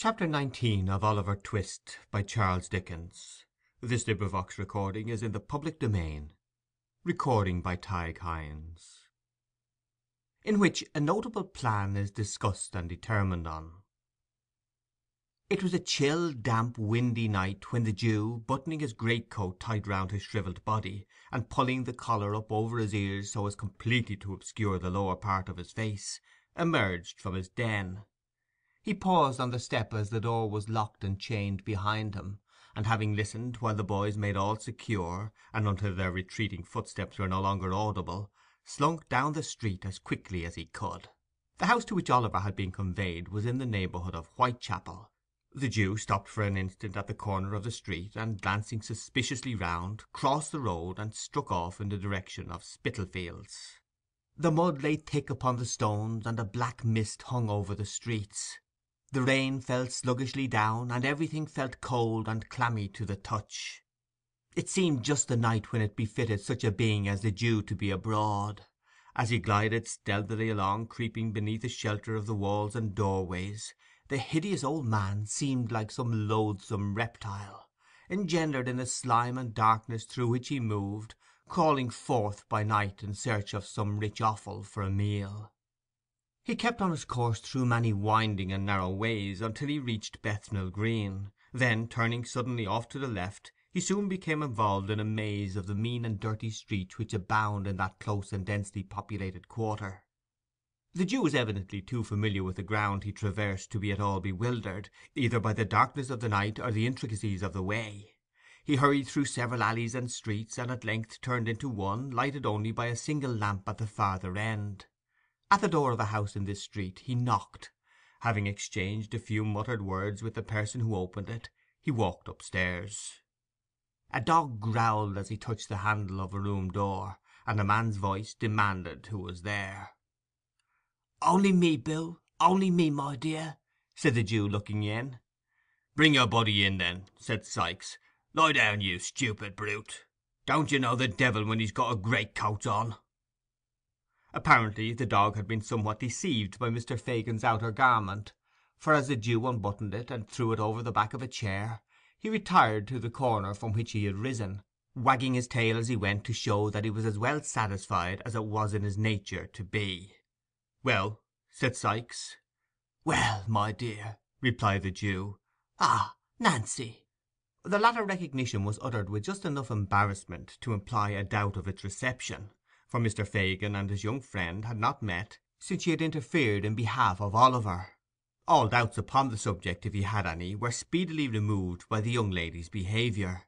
Chapter 19 of Oliver Twist by Charles Dickens. This recording is in the public domain. Recording by Tig Hines. In which a notable plan is discussed and determined on. It was a chill, damp, windy night when the Jew, buttoning his greatcoat tight round his shrivelled body, and pulling the collar up over his ears so as completely to obscure the lower part of his face, emerged from his den. He paused on the step as the door was locked and chained behind him, and having listened while the boys made all secure, and until their retreating footsteps were no longer audible, slunk down the street as quickly as he could. The house to which Oliver had been conveyed was in the neighbourhood of Whitechapel. The Jew stopped for an instant at the corner of the street, and glancing suspiciously round, crossed the road and struck off in the direction of Spitalfields. The mud lay thick upon the stones, and a black mist hung over the streets. The rain fell sluggishly down, and everything felt cold and clammy to the touch. It seemed just the night when it befitted such a being as the Jew to be abroad. As he glided stealthily along, creeping beneath the shelter of the walls and doorways, the hideous old man seemed like some loathsome reptile, engendered in the slime and darkness through which he moved, crawling forth by night in search of some rich offal for a meal. He kept on his course through many winding and narrow ways until he reached Bethnal Green. Then, turning suddenly off to the left, he soon became involved in a maze of the mean and dirty streets which abound in that close and densely populated quarter. The Jew was evidently too familiar with the ground he traversed to be at all bewildered, either by the darkness of the night or the intricacies of the way. He hurried through several alleys and streets, and at length turned into one, lighted only by a single lamp at the farther end. At the door of a house in this street he knocked. Having exchanged a few muttered words with the person who opened it, he walked upstairs. A dog growled as he touched the handle of a room door, and a man's voice demanded who was there. "Only me, Bill, only me, my dear," said the Jew, looking in. "Bring your body in, then," said Sikes. "Lie down, you stupid brute. Don't you know the devil when he's got a greatcoat on?" Apparently the dog had been somewhat deceived by Mr. Fagin's outer garment, for as the Jew unbuttoned it and threw it over the back of a chair, he retired to the corner from which he had risen, wagging his tail as he went to show that he was as well satisfied as it was in his nature to be. "Well?" said Sikes. "Well, my dear," replied the Jew. "Ah, Nancy." The latter recognition was uttered with just enough embarrassment to imply a doubt of its reception, for Mr. Fagin and his young friend had not met since he had interfered in behalf of Oliver. All doubts upon the subject, if he had any, were speedily removed by the young lady's behaviour.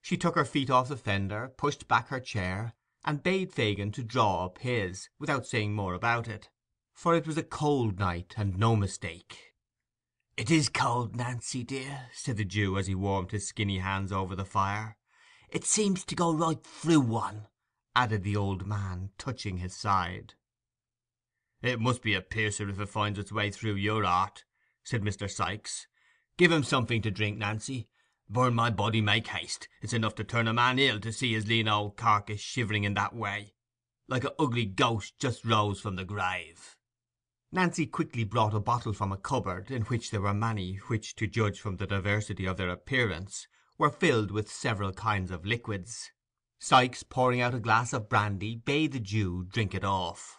She took her feet off the fender, pushed back her chair, and bade Fagin to draw up his, without saying more about it, for it was a cold night, and no mistake. "It is cold, Nancy dear," said the Jew, as he warmed his skinny hands over the fire. "It seems to go right through one," added the old man, touching his side. "It must be a piercer if it finds its way through your heart," said Mr. Sikes. "Give him something to drink, Nancy. Burn my body, make haste. It's enough to turn a man ill to see his lean old carcass shivering in that way, like a ugly ghost just rose from the grave." Nancy quickly brought a bottle from a cupboard, in which there were many, which, to judge from the diversity of their appearance, were filled with several kinds of liquids. Sikes, pouring out a glass of brandy, bade the Jew drink it off.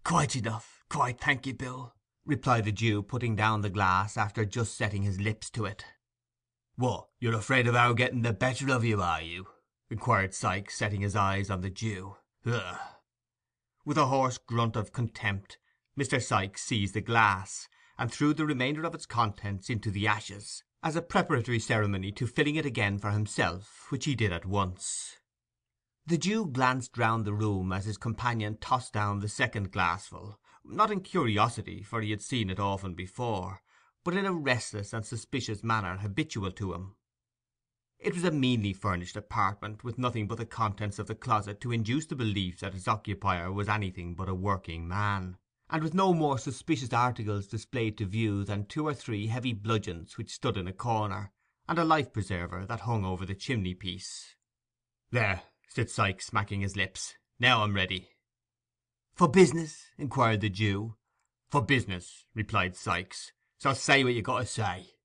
"Quite enough, quite, thank you, Bill," replied the Jew, putting down the glass after just setting his lips to it. "What, you're afraid of our getting the better of you, are you?" inquired Sikes, setting his eyes on the Jew. "Ugh!" With a hoarse grunt of contempt, Mr. Sikes seized the glass, and threw the remainder of its contents into the ashes, as a preparatory ceremony to filling it again for himself, which he did at once. The Jew glanced round the room as his companion tossed down the second glassful, not in curiosity, for he had seen it often before, but in a restless and suspicious manner habitual to him. It was a meanly furnished apartment, with nothing but the contents of the closet to induce the belief that its occupier was anything but a working man, and with no more suspicious articles displayed to view than 2 or 3 heavy bludgeons which stood in a corner, and a life-preserver that hung over the chimney-piece. "There," said Sikes, smacking his lips. "Now I'm ready." "For business?" inquired the Jew. "For business," replied Sikes. So say what you got to say."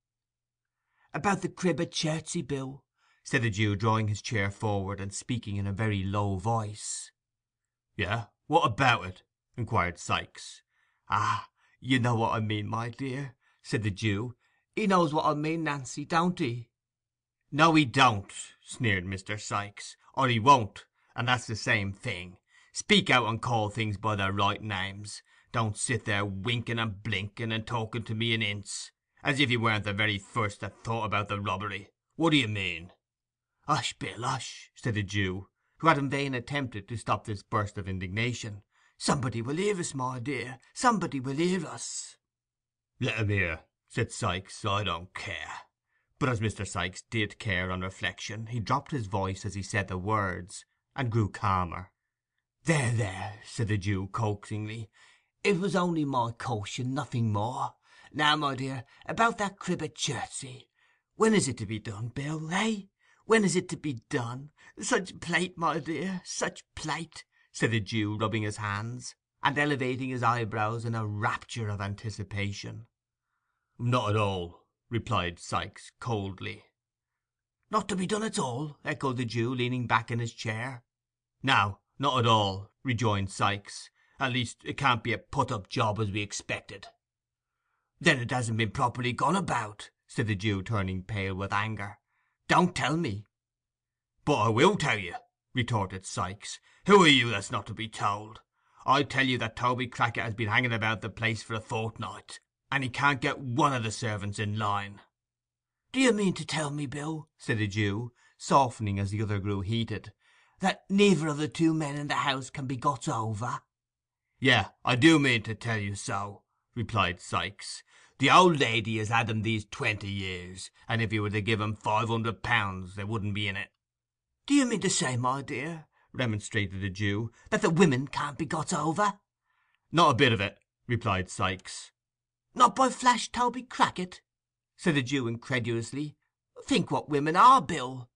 "About the crib at Chertsey, Bill," said the Jew, drawing his chair forward and speaking in a very low voice. "Yeah, what about it?" inquired Sikes. "Ah, you know what I mean, my dear," said the Jew. "He knows what I mean, Nancy, don't he?" "No, he don't," sneered Mr. Sikes, "or he won't, and that's the same thing. Speak out and call things by their right names. Don't sit there winking and blinking and talking to me in hints, as if you weren't the very first that thought about the robbery. What do you mean?" "Hush, Bill, hush," said the Jew, who had in vain attempted to stop this burst of indignation. "Somebody will hear us, my dear, somebody will hear us." "Let 'em hear," said Sikes. "I don't care." But as Mr. Sikes did care on reflection, he dropped his voice as he said the words, and grew calmer. "There, there," said the Jew coaxingly. "It was only my caution, nothing more. Now, my dear, about that crib at Chertsey. When is it to be done, Bill, eh? When is it to be done? Such plate, my dear, such plate," said the Jew, rubbing his hands, and elevating his eyebrows in a rapture of anticipation. "Not at all," replied Sikes coldly. "Not to be done at all?" echoed the Jew, leaning back in his chair. "No, not at all," rejoined Sikes. "At least, it can't be a put-up job as we expected." "Then it hasn't been properly gone about," said the Jew, turning pale with anger. "Don't tell me." "But I will tell you," retorted Sikes. "Who are you that's not to be told? I tell you that Toby Crackit has been hanging about the place for a fortnight, and he can't get one of the servants in line." "Do you mean to tell me, Bill," said the Jew, softening as the other grew heated, "that neither of the two men in the house can be got over?" "Yeah, I do mean to tell you so," replied Sikes. "The old lady has had him these 20 years, and if you were to give him £500 there wouldn't be in it." "Do you mean to say, my dear," remonstrated the Jew, "that the women can't be got over?" "Not a bit of it," replied Sikes. "Not by Flash Toby Crackit?" said the Jew incredulously. "Think what women are, Bill."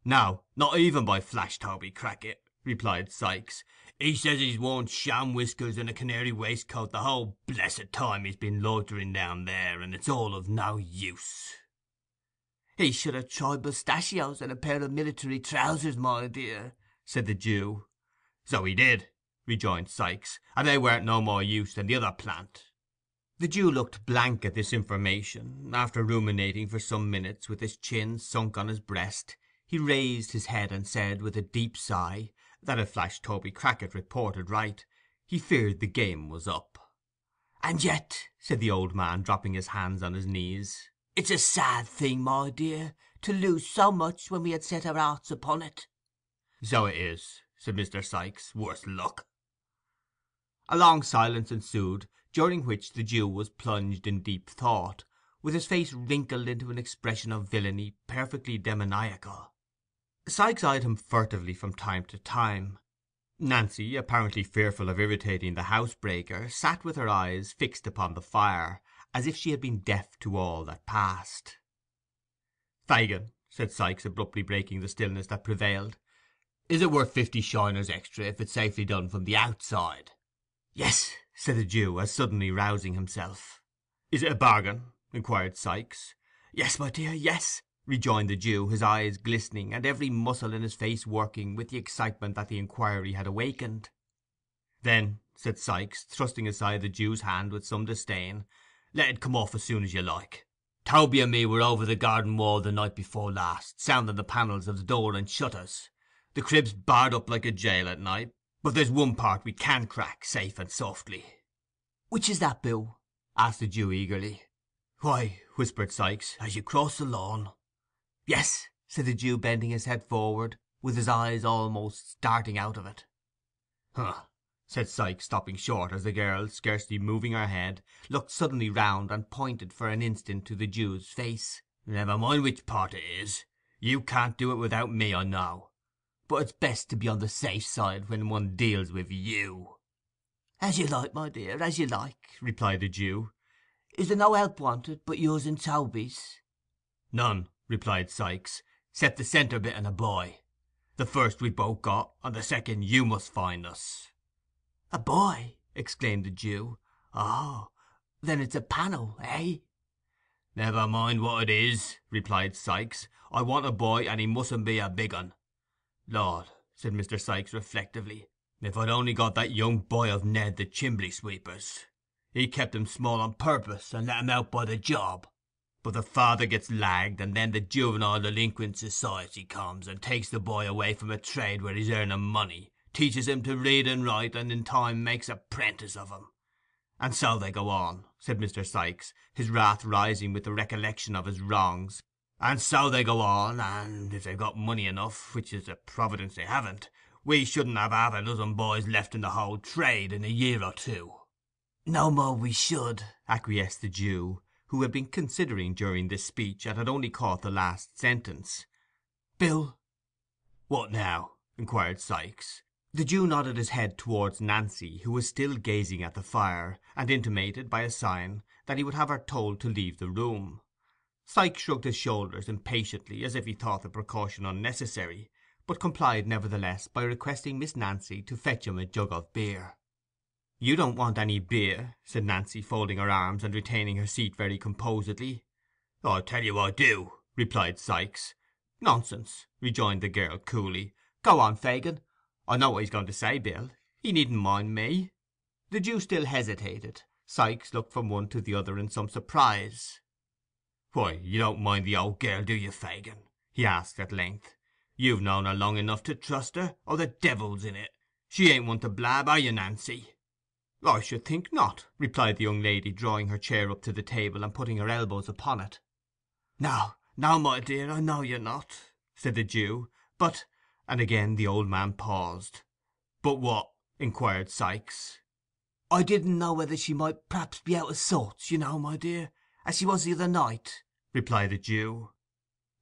"No, not even by Flash Toby Crackit," replied Sikes. "He says he's worn sham whiskers and a canary waistcoat the whole blessed time he's been loitering down there, and it's all of no use." "He should have tried mustachios and a pair of military trousers, my dear," said the Jew. "So he did," rejoined Sikes, "and they weren't no more use than the other plant." The Jew looked blank at this information. After ruminating for some minutes, with his chin sunk on his breast, he raised his head and said, with a deep sigh, that if Flash Toby Crackit reported right, he feared the game was up. "And yet," said the old man, dropping his hands on his knees, "it's a sad thing, my dear, to lose so much when we had set our hearts upon it." "So it is," said Mr. Sikes, "worse luck." A long silence ensued, during which the Jew was plunged in deep thought, with his face wrinkled into an expression of villainy perfectly demoniacal. Sikes eyed him furtively from time to time. Nancy, apparently fearful of irritating the housebreaker, sat with her eyes fixed upon the fire, as if she had been deaf to all that passed. "Fagin," said Sikes, abruptly breaking the stillness that prevailed, "is it worth 50 shiners extra if it's safely done from the outside?" "Yes," said the Jew, as suddenly rousing himself. "Is it a bargain?" inquired Sikes. "Yes, my dear, yes," rejoined the Jew, his eyes glistening, and every muscle in his face working with the excitement that the inquiry had awakened. "Then," said Sikes, thrusting aside the Jew's hand with some disdain, "let it come off as soon as you like. Toby and me were over the garden wall the night before last, sounding the panels of the door and shutters. The crib's barred up like a jail at night, but there's one part we can crack safe and softly." "Which is that, Bill?" asked the Jew eagerly. "Why," whispered Sikes, "as you cross the lawn." "Yes," said the Jew, bending his head forward, with his eyes almost starting out of it. "Huh," said Sikes, stopping short, as the girl, scarcely moving her head, looked suddenly round and pointed for an instant to the Jew's face. "Never mind which part it is. You can't do it without me, I know. But it's best to be on the safe side when one deals with you." "As you like, my dear, as you like," replied the Jew. "Is there no help wanted but yours and Toby's?" "None," replied Sikes, "except the centre bit and a boy. The first we both got, and the second you must find us." "A boy!" exclaimed the Jew. "Oh, Then it's a panel, eh? "Never mind what it is," replied Sikes. "I want a boy, and he mustn't be a big un." "Lord," said Mr. Sikes reflectively, "if I'd only got that young boy of Ned the chimbley sweeper's! He kept him small on purpose, and let him out by the job. But the father gets lagged, and then the Juvenile Delinquent Society comes and takes the boy away from a trade where he's earning money, teaches him to read and write, and in time makes a 'prentice of him. And so they go on," said Mr. Sikes, his wrath rising with the recollection of his wrongs. "And so they go on, and if they've got money enough, which is a providence they haven't, we shouldn't have half a dozen boys left in the whole trade in a year or two." "No more we should," acquiesced the Jew, who had been considering during this speech, and had only caught the last sentence. "Bill." "What now?" inquired Sikes. The Jew nodded his head towards Nancy, who was still gazing at the fire, and intimated by a sign that he would have her told to leave the room. Sikes shrugged his shoulders impatiently, as if he thought the precaution unnecessary, but complied nevertheless by requesting Miss Nancy to fetch him a jug of beer. "You don't want any beer," said Nancy, folding her arms and retaining her seat very composedly. "I tell you I do," replied Sikes. "Nonsense," rejoined the girl coolly. "Go on, Fagin. I know what he's going to say, Bill. He needn't mind me." The Jew still hesitated. Sikes looked from one to the other in some surprise. "Why, you don't mind the old girl, do you, Fagin?" he asked at length. "You've known her long enough to trust her, or the devil's in it. She ain't one to blab, are you, Nancy?" "I should think not," replied the young lady, drawing her chair up to the table and putting her elbows upon it. "No, no, my dear, I know you're not," said the Jew. "But—" and again the old man paused. "But what?" inquired Sikes. "I didn't know whether she might perhaps be out of sorts, you know, my dear, as she was the other night," replied the Jew.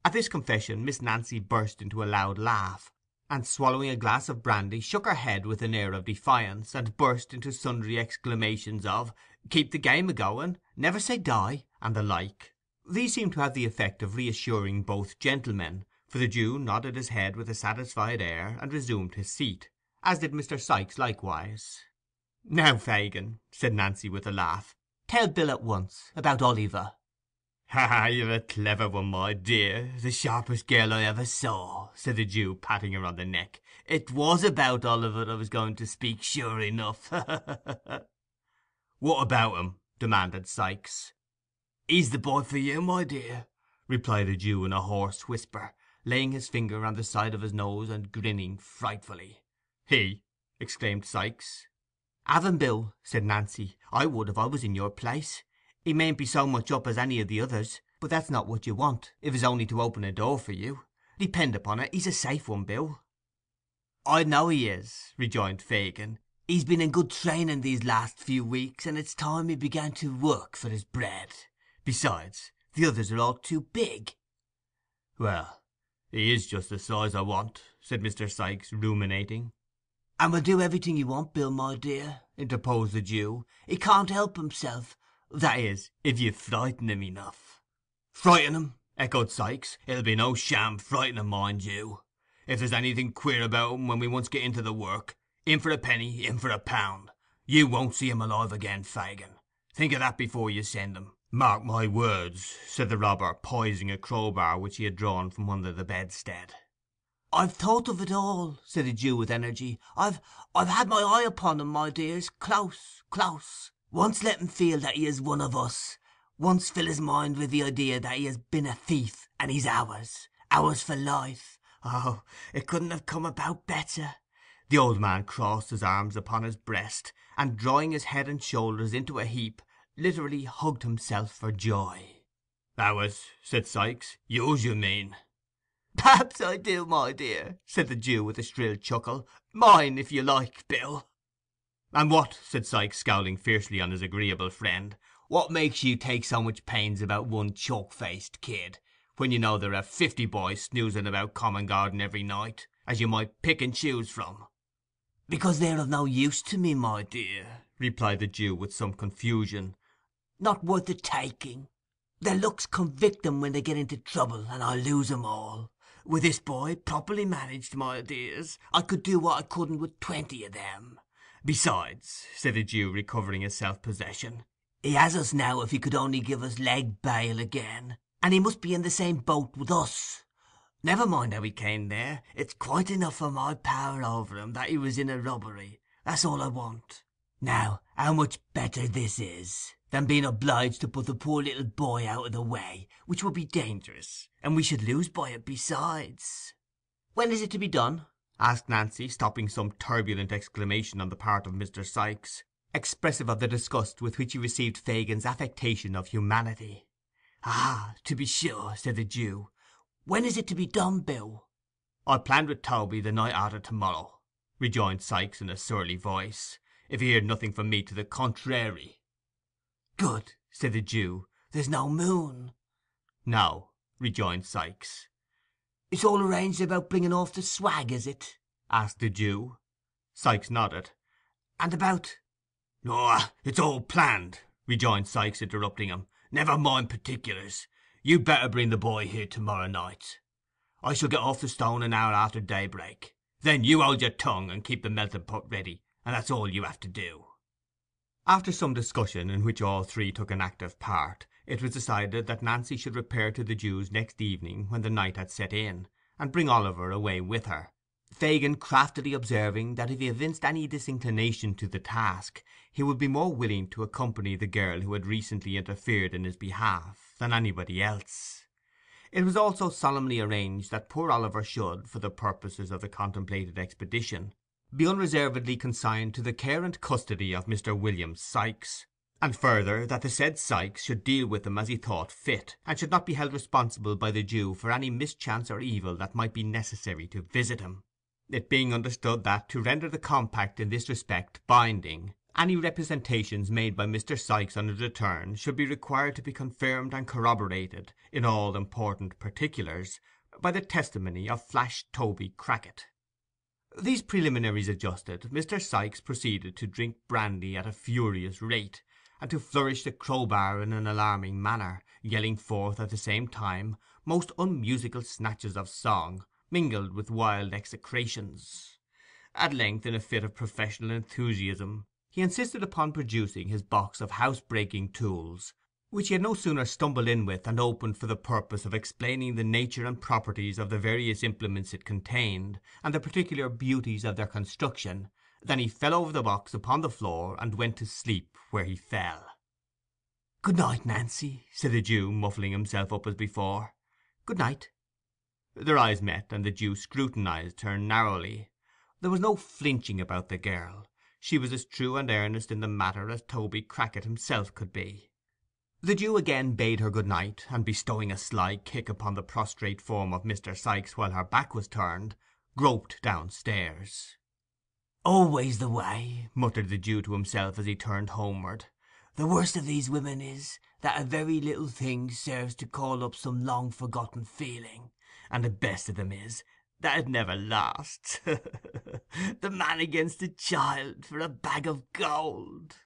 At this confession Miss Nancy burst into a loud laugh, and swallowing a glass of brandy, shook her head with an air of defiance, and burst into sundry exclamations of "Keep the game a-going," "Never say die," and the like. These seemed to have the effect of reassuring both gentlemen, for the Jew nodded his head with a satisfied air, and resumed his seat, as did Mr. Sikes likewise. "Now, Fagin," said Nancy with a laugh, "tell Bill at once about Oliver." "Ha, you're a clever one, my dear, the sharpest girl I ever saw," said the Jew, patting her on the neck. "It was about Oliver I was going to speak, sure enough." "What about him?" demanded Sikes. "He's the boy for you, my dear," replied the Jew in a hoarse whisper, laying his finger on the side of his nose and grinning frightfully. "He!" exclaimed Sikes. "Have him, Bill," said Nancy. "I would if I was in your place. He mayn't be so much up as any of the others, but that's not what you want, if it's only to open a door for you. Depend upon it, he's a safe one, Bill." "I know he is," rejoined Fagin. "He's been in good training these last few weeks, and it's time he began to work for his bread. Besides, the others are all too big." "Well, he is just the size I want," said Mr. Sikes, ruminating. "And we'll do everything you want, Bill, my dear," interposed the Jew. "He can't help himself. That is, if you frighten him enough." "Frighten him!" echoed Sikes. "It'll be no sham frightening, mind you. If there's anything queer about him when we once get into the work, in for a penny, in for a pound. You won't see him alive again, Fagin. Think of that before you send him. Mark my words," said the robber, poising a crowbar which he had drawn from under the bedstead. "I've thought of it all," said the Jew with energy. I've had my eye upon him, my dears, close, close. Once let him feel that he is one of us. Once fill his mind with the idea that he has been a thief, and he's ours for life. Oh, it couldn't have come about better." The old man crossed his arms upon his breast, and drawing his head and shoulders into a heap, literally hugged himself for joy. "Ours," said Sikes. "Yours, you mean." "Perhaps I do, my dear," said the Jew with a shrill chuckle. "Mine, if you like, Bill." "And what," said Sikes, scowling fiercely on his agreeable friend, "what makes you take so much pains about one chalk-faced kid, when you know there are 50 boys snoozing about Common Garden every night, as you might pick and choose from?" "Because they're of no use to me, my dear," replied the Jew with some confusion. "Not worth the taking. Their looks convict 'em when they get into trouble, and I lose 'em all. With this boy, properly managed, my dears, I could do what I couldn't with 20 of them. Besides," said the Jew, recovering his self-possession, He has us now if he could only give us leg bail again, and he must be in the same boat with us. Never mind how he came there, it's quite enough for my power over him that he was in a robbery. That's all I want. Now, how much better this is than being obliged to put the poor little boy out of the way, which would be dangerous, and we should lose by it besides. When is it to be done? Asked Nancy, stopping some turbulent exclamation on the part of Mr. Sikes, expressive of the disgust with which he received Fagin's affectation of humanity. Ah, to be sure, said the Jew. When is it to be done, Bill? I planned with Toby the night after to-morrow, rejoined Sikes in a surly voice, if he heard nothing from me to the contrary. Good, said the Jew. There's no moon. No, rejoined Sikes. It's all arranged about bringing off the swag, is it? asked the Jew. Sikes nodded. And about— Oh, it's all planned, rejoined Sikes, interrupting him. Never mind particulars. You'd better bring the boy here to-morrow night. I shall get off the stone an hour after daybreak. Then you hold your tongue and keep the melting pot ready, and that's all you have to do. After some discussion, in which all three took an active part, it was decided that Nancy should repair to the Jew's next evening when the night had set in, and bring Oliver away with her, Fagin craftily observing that if he evinced any disinclination to the task, he would be more willing to accompany the girl who had recently interfered in his behalf than anybody else. It was also solemnly arranged that poor Oliver should, for the purposes of the contemplated expedition, be unreservedly consigned to the care and custody of Mr. William Sikes, and further that the said Sikes should deal with him as he thought fit, and should not be held responsible by the Jew for any mischance or evil that might be necessary to visit him, it being understood that, to render the compact in this respect binding, any representations made by Mr. Sikes on his return should be required to be confirmed and corroborated in all important particulars by the testimony of Flash Toby Crackit. These preliminaries adjusted, Mr. Sikes proceeded to drink brandy at a furious rate, and to flourish the crowbar in an alarming manner, yelling forth at the same time most unmusical snatches of song, mingled with wild execrations. At length, in a fit of professional enthusiasm, he insisted upon producing his box of house-breaking tools, which he had no sooner stumbled in with and opened for the purpose of explaining the nature and properties of the various implements it contained, and the particular beauties of their construction, than he fell over the box upon the floor, and went to sleep where he fell. "Good night, Nancy," said the Jew, muffling himself up as before. "Good night." Their eyes met, and the Jew scrutinized her narrowly. There was no flinching about the girl. She was as true and earnest in the matter as Toby Crackit himself could be. The Jew again bade her good night, and bestowing a sly kick upon the prostrate form of Mr. Sikes while her back was turned, groped downstairs. "Always the way," muttered the Jew to himself as he turned homeward. "The worst of these women is, that a very little thing serves to call up some long-forgotten feeling, and the best of them is, that it never lasts. The man against the child for a bag of gold."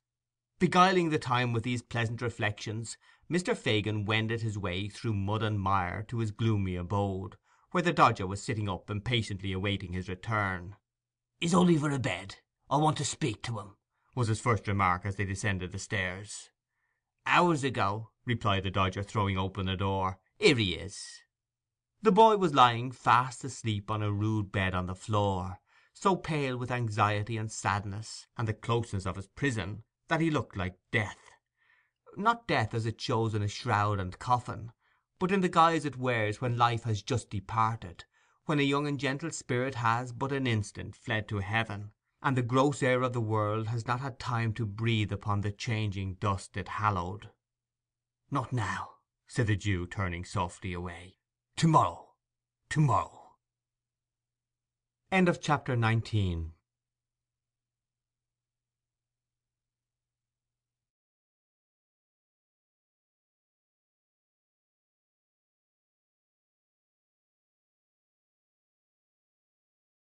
Beguiling the time with these pleasant reflections, Mr. Fagin wended his way through mud and mire to his gloomy abode, where the Dodger was sitting up impatiently awaiting his return. "Is Oliver abed? I want to speak to him," was his first remark as they descended the stairs. "Hours ago," replied the Dodger, throwing open the door. "Here he is." The boy was lying fast asleep on a rude bed on the floor, so pale with anxiety and sadness, and the closeness of his prison, that he looked like death. Not death as it shows in a shroud and coffin, but in the guise it wears when life has just departed, when a young and gentle spirit has but an instant fled to heaven, and the gross air of the world has not had time to breathe upon the changing dust it hallowed. "Not now," said the Jew, turning softly away. "To-morrow, to-morrow." Chapter 19